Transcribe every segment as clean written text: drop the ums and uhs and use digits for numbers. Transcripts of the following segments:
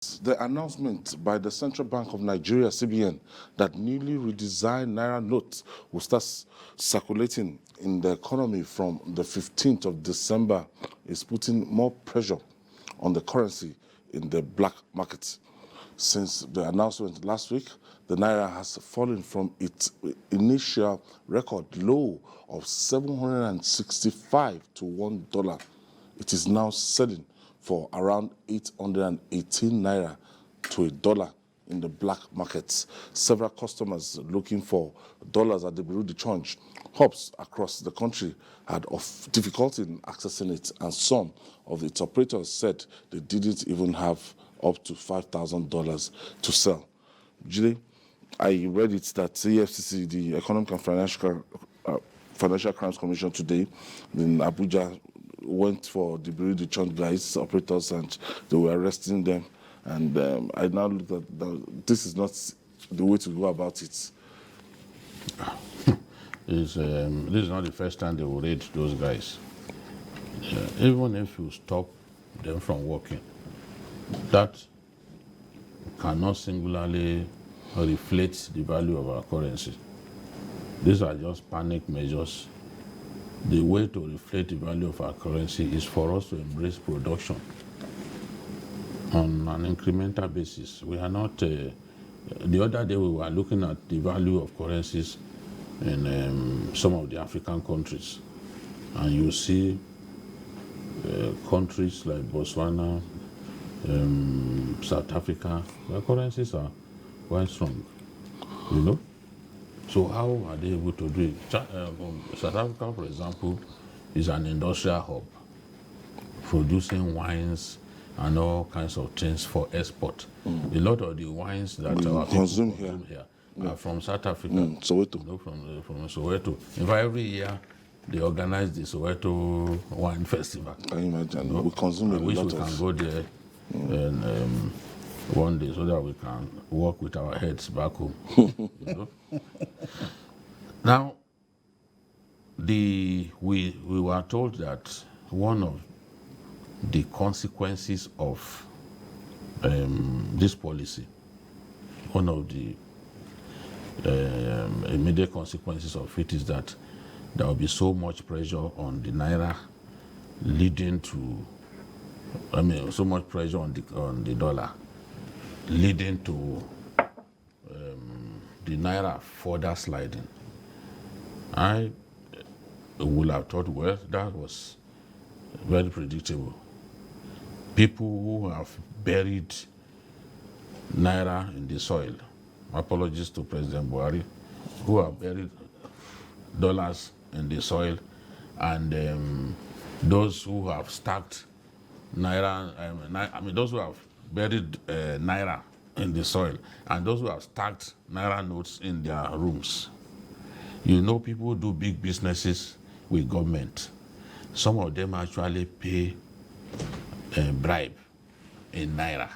The announcement by the Central Bank of Nigeria, CBN, that newly redesigned Naira notes will start circulating in the economy from the 15th of December is putting more pressure on the currency in the black market. Since the announcement last week, the Naira has fallen from its initial record low of 765 to $1. It is now selling for around 818 Naira to $1 in the black markets. Several customers looking for dollars at the Bureau de Change hubs across the country had difficulty in accessing it, and some of its operators said they didn't even have up to $5,000 to sell. Jide, I read it that EFCC, the Economic and Financial Crimes Commission today in Abuja, went for the Bureau de Change guys, operators, and they were arresting them. And I now look at this is not the way to go about it. This is not the first time they will raid those guys. Even if you stop them from working, that cannot singularly reflect the value of our currency. These are just panic measures. The way to reflect the value of our currency is for us to embrace production on an incremental basis. We are not, the other day we were looking at the value of currencies in some of the African countries, and you see countries like Botswana, South Africa, their currencies are quite strong, you know? So how are they able to do it? South Africa, for example, is an industrial hub producing wines and all kinds of things for export. A lot of the wines that our people consume here are from South Africa. Soweto. You know, from Soweto. In fact, every year they organize the Soweto Wine Festival. Can you imagine? You know? We consume a lot of... I wish we can go there and one day so that we can walk with our heads back home. You know? Now, we were told that one of the consequences of this policy, one of the immediate consequences of it is that there will be so much pressure on the Naira, leading to, so much pressure on the dollar, leading to the Naira further sliding. I would have thought, well, that was very predictable. People who have buried Naira in the soil, apologies to President Buhari, who have buried dollars in the soil, and those who have stacked Naira, those who have buried Naira in the soil, and those who have stacked Naira notes in their rooms. You know, people do big businesses with government. Some of them actually pay a bribe in Naira.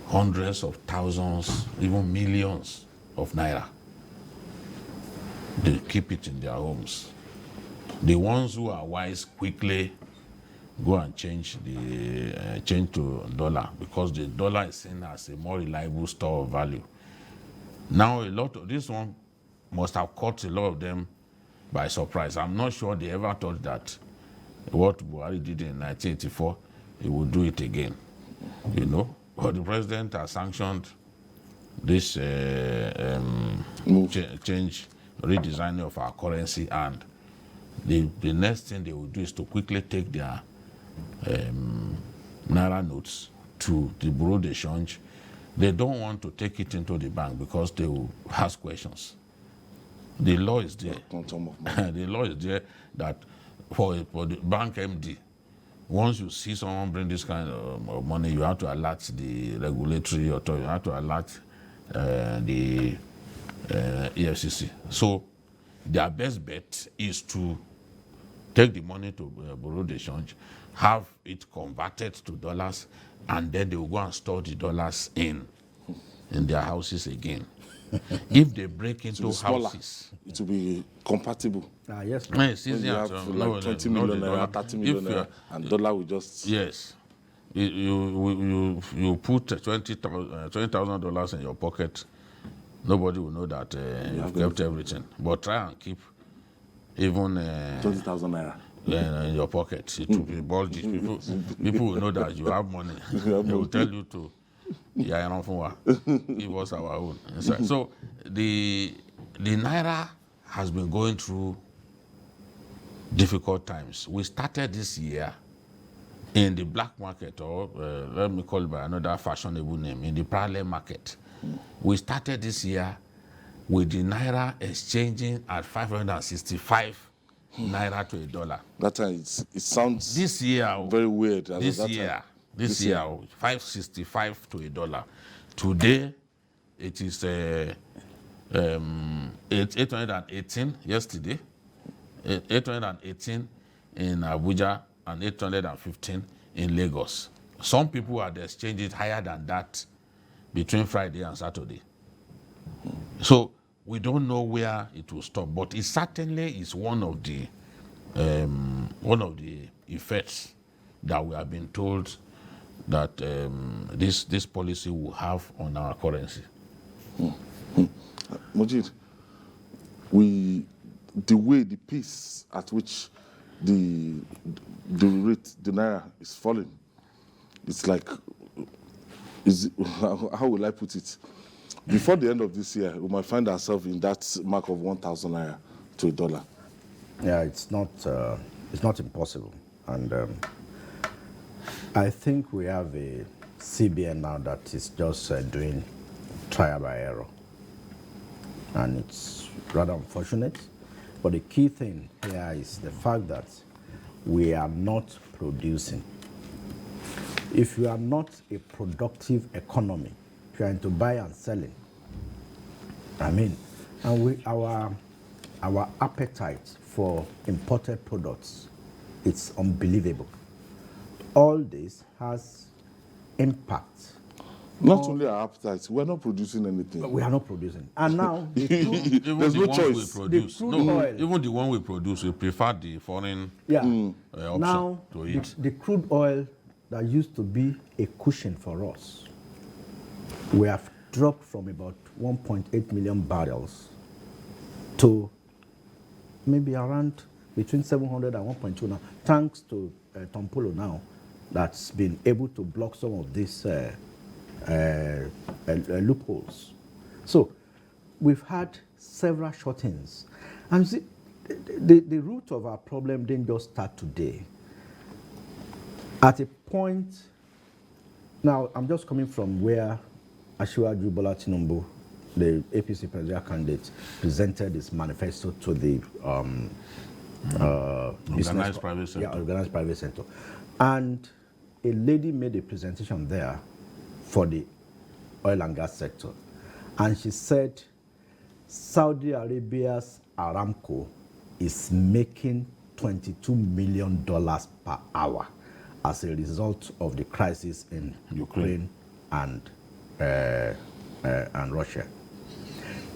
Hundreds of thousands, even millions of Naira. They keep it in their homes. The ones who are wise quickly go and change to dollar, because the dollar is seen as a more reliable store of value. Now, a lot of this one must have caught a lot of them by surprise. I'm not sure they ever thought that what Buhari did in 1984, he would do it again, you know. But the president has sanctioned this change, redesigning of our currency, and the next thing they will do is to quickly take their Naira notes to the Bureau de Change. They don't want to take it into the bank because they will ask questions. The law is there. The law is there that for the bank MD, once you see someone bring this kind of money, you have to alert the regulatory authority, you have to alert the EFCC. So their best bet is to take the money to Bureau de Change, have it converted to dollars, and then they will go and store the dollars in their houses again. If they break into houses, it will be compatible. Yes. It's easier you have to, like 20 million naira, 30 million naira, and dollar will just... Yes. You put $20,000 in your pocket, nobody will know that you've kept everything. But try and keep even 20,000 naira. in your pocket. It will be bulgy. People will know that you have money. They will tell you to, give us our own. Inside. So the Naira has been going through difficult times. We started this year in the black market, or let me call it by another fashionable name, in the parallel market. We started this year with the Naira exchanging at 565 Naira to a dollar. That time it sounds This year, very weird. This year, 565 to a dollar. Today, it is 818 yesterday, 818 in Abuja, and 815 in Lagos. Some people had exchanged it higher than that between Friday and Saturday. So we don't know where it will stop, but it certainly is one of the effects that we have been told that this policy will have on our currency. Mojid, the way, the pace at which the rate, the Naira is falling, it's like, how will I put it? Before the end of this year, we might find ourselves in that mark of 1,000 Naira to a dollar. Yeah, it's not impossible. And I think we have a CBN now that is just doing trial by error. And it's rather unfortunate. But the key thing here is the fact that we are not producing. If you are not a productive economy, if you are into buy and selling, and our appetite for imported products, it's unbelievable. All this has impact. Not only our appetite, we're not producing anything. We are not producing. And now, there's no choice. Even the one we produce, we prefer the foreign option now, to it. The crude oil that used to be a cushion for us, we have dropped from about 1.8 million barrels to maybe around between 700 and 1.2 now, thanks to Tompolo now, that's been able to block some of these loopholes. So we've had several shut-ins. And see, the root of our problem didn't just start today. At a point, now I'm just coming from where Asiwaju Bola Tinubu, the APC presidential candidate, presented his manifesto to the Organized private sector. Yeah, organized private sector. And a lady made a presentation there for the oil and gas sector. And she said Saudi Arabia's Aramco is making $22 million per hour as a result of the crisis in Ukraine and Russia.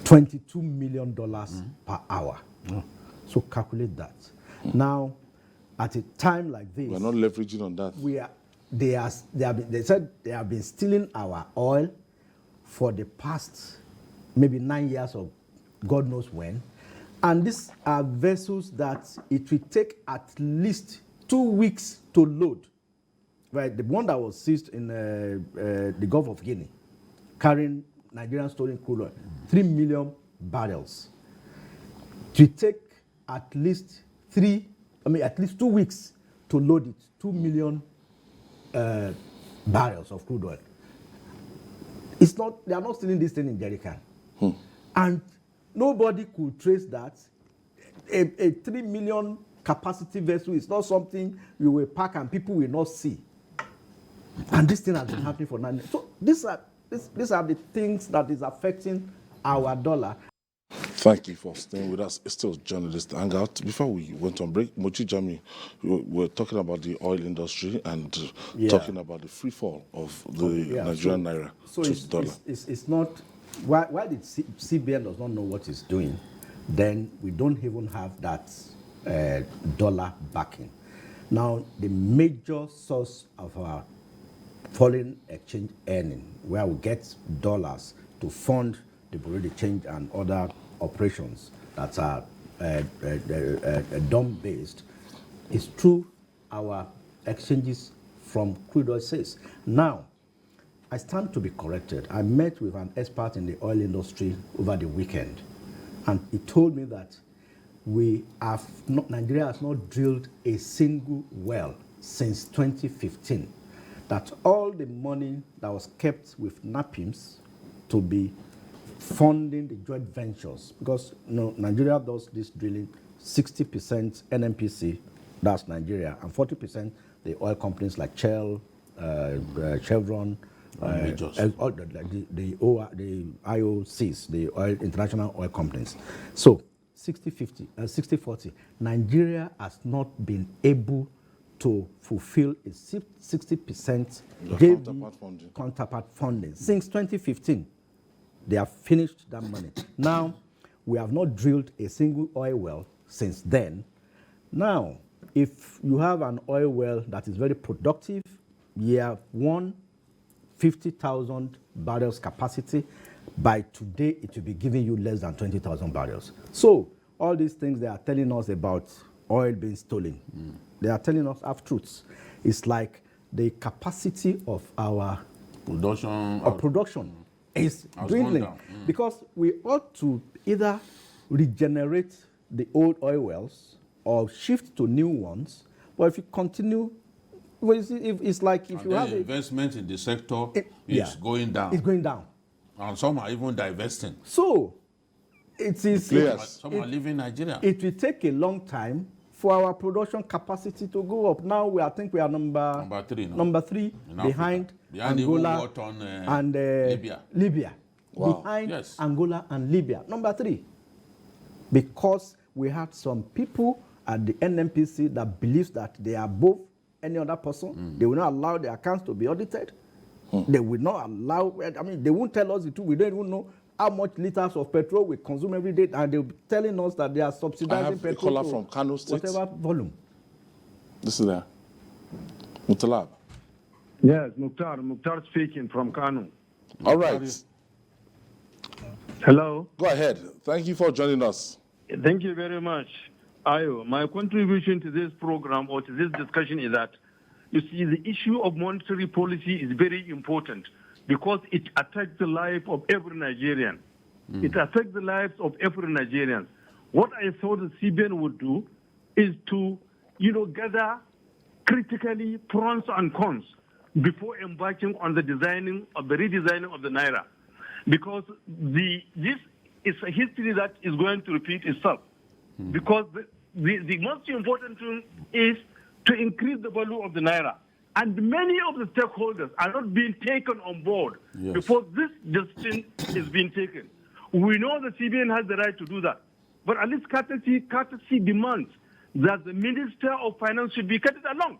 $22 million per hour. So calculate that. Now, at a time like this, we're not leveraging on that. They said they have been stealing our oil for the past maybe 9 years or God knows when. And these are vessels that it will take at least 2 weeks to load. Right, the one that was seized in the Gulf of Guinea, carrying Nigerian stolen crude oil, 3 million barrels. It will take at least 2 weeks to load it, 2 million barrels of crude oil. It's not, they are not stealing this thing in jerry can. And nobody could trace that. A 3 million capacity vessel is not something you will pack and people will not see. And this thing has been happening for 9 years. So these are the things that is affecting our dollar. Thank you for staying with us. It's still Journalist Hangout. Before we went on break, Mochi Jami, we were talking about the oil industry and talking about the free fall of the Nigerian Naira to dollar. It's not, why the CBN does not know what it's doing, then we don't even have that dollar backing. Now, the major source of our foreign exchange earning, where we get dollars to fund the Bureau de Change and other operations that are DOM-based, is through our exchanges from crude oil sales. Now, I stand to be corrected. I met with an expert in the oil industry over the weekend, and he told me that Nigeria has not drilled a single well since 2015. That all the money that was kept with NAPIMS to be funding the joint ventures, because Nigeria does this drilling, 60% NNPC, that's Nigeria, and 40% the oil companies like Shell, Chevron, the IOCs, the international oil companies. So 60-40. Nigeria has not been able to fulfill a 60% counterpart funding since 2015. They have finished that money. Now, we have not drilled a single oil well since then. Now, if you have an oil well that is very productive, year one, 50,000 barrels capacity, by today it will be giving you less than 20,000 barrels. So, all these things they are telling us about oil being stolen, they are telling us half-truths. It's like the capacity of our production is dwindling, because we ought to either regenerate the old oil wells or shift to new ones. But if you continue, it's like if you have investment in the sector is going down. It's going down, and some are even divesting. So it is. Some are leaving Nigeria. It will take a long time for our production capacity to go up. Now I think we are number three behind Angola and Libya. Wow. Behind Angola and Libya, number 3. Because we had some people at the NNPC that believes that they are above any other person. They will not allow their accounts to be audited. They will not allow, they won't tell us the truth. We don't even know how much liters of petrol we consume every day, and they'll be telling us that they are subsidizing petrol. I have a caller from Kano State. Whatever volume. This is there. Mutalab. Yes, Mukhtar speaking from Kano. All right. Hello. Go ahead. Thank you for joining us. Thank you very much. Ayo, my contribution to this program or to this discussion is that, you see, the issue of monetary policy is very important because it affects the life of every Nigerian. It affects the lives of every Nigerian. What I thought the CBN would do is to, gather critically pros and cons before embarking on the redesigning of the Naira. Because this is a history that is going to repeat itself. Because the most important thing is to increase the value of the Naira. And many of the stakeholders are not being taken on board before this decision is being taken. We know the CBN has the right to do that. But at least courtesy demands that the Minister of Finance should be carried along.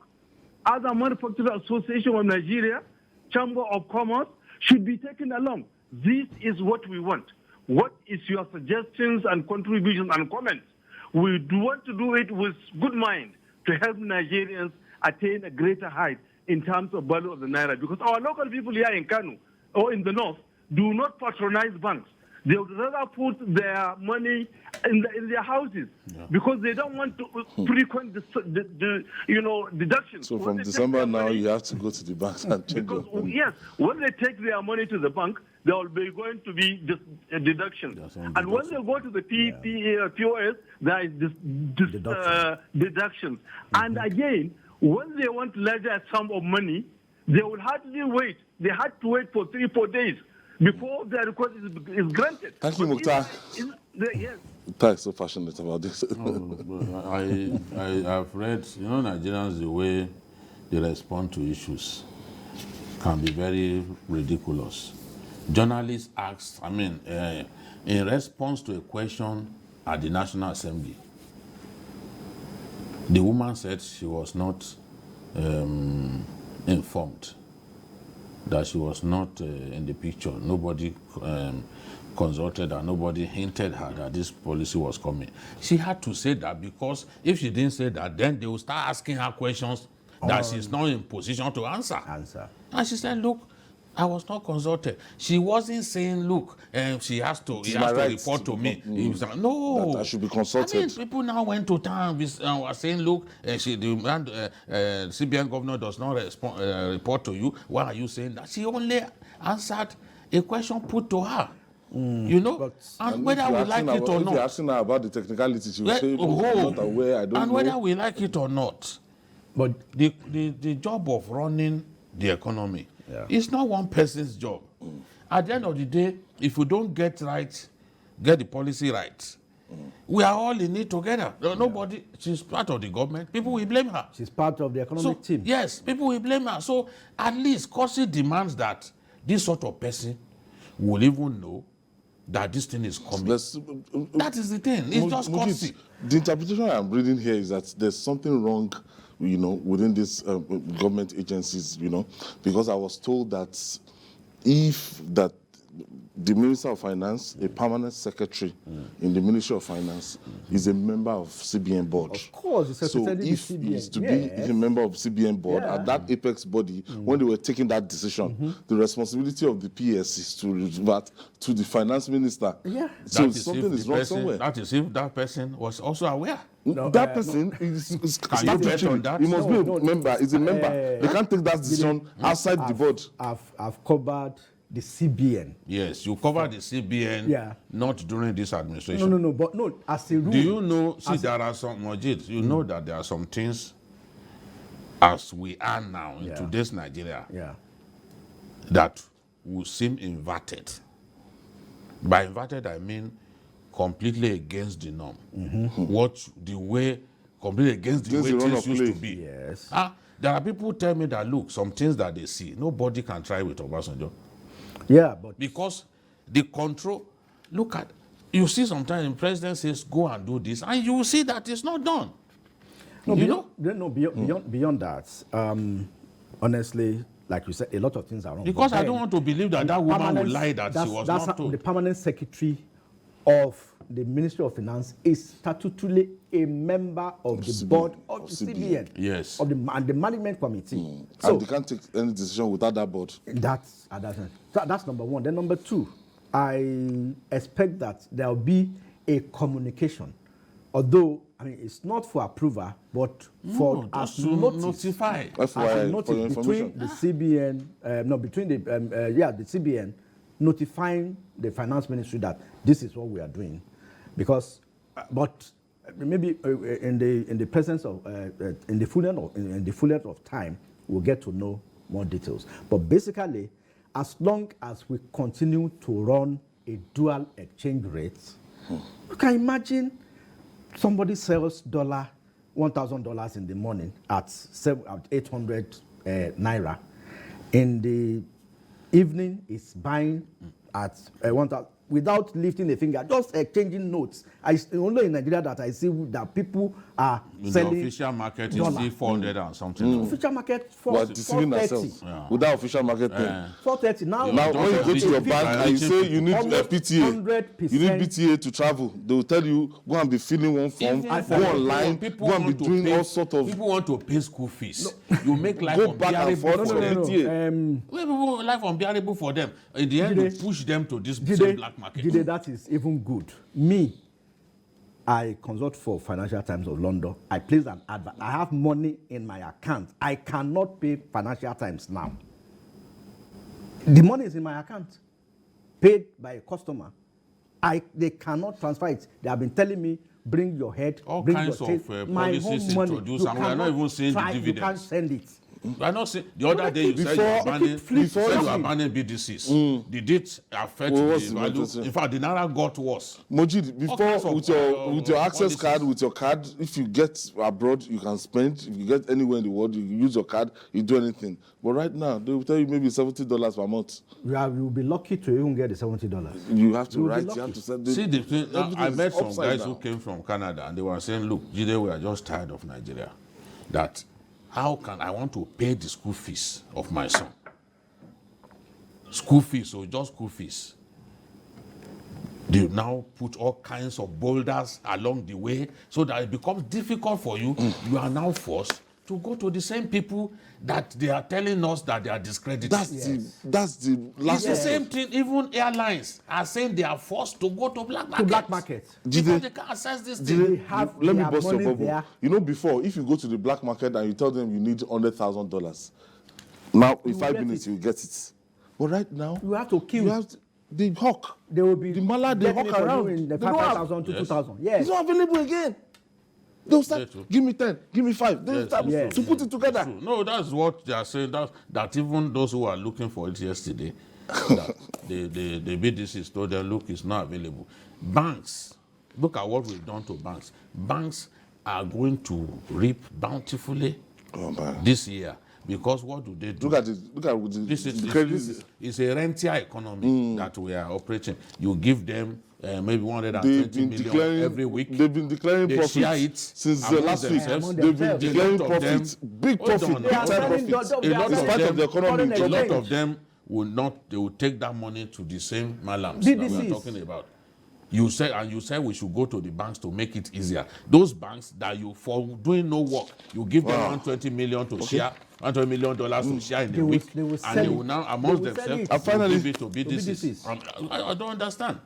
Other Manufacturers Association of Nigeria, Chamber of Commerce should be taken along. This is what we want. What is your suggestions and contributions and comments? We do want to do it with good mind to help Nigerians attain a greater height in terms of value of the Naira. Because our local people here in Kano or in the north do not patronize banks. They would rather put their money in their houses because they don't want to frequent deductions. So from December now, you have to go to the banks and check your money. Yes, when they take their money to the bank, there will be going to be deductions. And when they go to the POS, there is deductions. And again, when they want larger sum of money, they will hardly wait. They had to wait for 3-4 days before their request is granted. Thank you, Mukhtar. Yes. Mukhtar is so passionate about this. I've read, Nigerians, the way they respond to issues can be very ridiculous. Journalists asked, in response to a question at the National Assembly, the woman said she was not informed, that she was not in the picture. Nobody consulted her, nobody hinted her that this policy was coming. She had to say that because if she didn't say that, then they will start asking her questions that she's not in position to answer. And she said, look, I was not consulted. She wasn't saying, look, he has to report to me. He was like, no. That I should be consulted. I mean, people now went to town were saying, look, the CBN governor does not report to you. Why are you saying that? She only answered a question put to her. You know, and whether we like it or not. If not. you're asking her about the technicality, she will say, I'm not aware, I don't know. And whether we like it or not. But the job of running the economy is not one person's job. At the end of the day, if we don't get the policy right, we are all in it together. Nobody, she's part of the government. People will blame her. She's part of the economic team. Yes, people will blame her. So at least Corsi demands that this sort of person will even know that this thing is coming. That is the thing. It's just Corsi. The interpretation I'm reading here is that there's something wrong, within these government agencies, because I was told that the Minister of Finance, a permanent secretary in the Ministry of Finance, is a member of CBN board. Of course, the secretary so if he is to be a member of CBN board at that apex body, when they were taking that decision, the responsibility of the PS is to revert to the finance minister. Yeah. So something is wrong somewhere. That is if that person was also aware. No, that person is Can you bet on that? He must be a member. He's a member. They can't take that decision outside the board. I've covered the CBN. Yes, you cover the CBN, not during this administration. No, as a rule. Do you know, there are some, Majid, you know that there are some things, as we are now in today's Nigeria, that will seem inverted. By inverted, I mean completely against the norm. Completely against the way things used to be. Yes. There are people who tell me that, look, some things that they see, nobody can try with Obasanjo. Yeah, but because the control, you see sometimes the president says, go and do this, and you will see that it's not done. Beyond that, honestly, like you said, a lot of things are wrong. Because I don't want to believe that woman will lie that she was not told. The permanent secretary of the Ministry of Finance is statutorily a member of the board of the CBN. Yes. And the management committee. So and they can't take any decision without that board. That's number one. Then number two, I expect that there will be a communication. Although, it's not for approval, but for us to notify. Between the CBN, between the CBN notifying the finance ministry that this is what we are doing. Because, but maybe in the presence of, in the fullness of time, we'll get to know more details. But basically, as long as we continue to run a dual exchange rate, you can imagine somebody sells $1,000 in the morning at 800 Naira. In the evening, is buying at 1,000 without lifting a finger, just exchanging notes. Only in Nigeria that I see that people are selling. The official market is still 400 and something. Official market we're deceiving ourselves. Without official market thing. 430 now. Now when you go to your bank and you say you need PTA, you need PTA to travel, they will tell you go and be filling one form, go online, go and be doing all sort of. People want to pay school fees. You make life unbearable for them. People life unbearable for them. In the end, you push them to this black market. That is even good. Me, I consult for Financial Times of London. I place an advert. I have money in my account. I cannot pay Financial Times now. The money is in my account, paid by a customer. They cannot transfer it. They have been telling me, bring your head, bring kinds your of policies introduced, and we are not even seeing the dividends. You can't send it. I know. The other day you said you were banning BDCs. Did it affect the value? In fact, the Naira got worse. Mojid, before with your access card, with your card, if you get abroad, you can spend. If you get anywhere in the world, you use your card, you do anything. But right now, they will tell you maybe $70 per month. You'll be lucky to even get the $70. You have to write. You have to send. See the thing. I met some guys who came from Canada, and they were saying, "Look, Jide, we are just tired of Nigeria. That." How can I want to pay the school fees of my son? School fees, or just school fees. They now put all kinds of boulders along the way so that it becomes difficult for you. You are now forced to go to the same people that they are telling us that they are discrediting. That's the last. It's the same thing. Even airlines are saying they are forced to go to black market. To black market. Because they can't access this thing. Let me bust your money bubble. there. You know, before, if you go to the black market and you tell them you need $100,000, now in 5 minutes you get it. But right now, You have to kill. you have the hawk. They will be the mala, they getting hawk it for around. you in the They don't have- 5,000 to Yes. 2,000. Yes. It's not available again. They'll start, Yes, sir. give me 10, give me 5. They'll Yes, start yes. to put it together. No, that's what they are saying. That even those who are looking for it yesterday, that the BDCs told them, look, it's not available. Banks, look at what we've done to banks. Banks are going to reap bountifully Oh, man. this year. Because what do they do? Look at the credit. This is a rentier economy that we are operating. You give them maybe 120 million every week. They've been declaring They profits share it since among last week. themselves. They've been A lot declaring of them- profits, big Hold profit, on, big they time are selling profits. dollars. A lot In of spite them- of the economy, foreign A lot exchange. of them will not. They will take that money to the same malams that we are BDCs. talking about. You said we should go to the banks to make it easier. Those banks that you, for doing no work, you give them 120 million to share, $120 million to share in They a will- week, they will and sell they it. will now They amongst will sell themselves it. And finally- give it to BDCs. BDCs. I don't understand.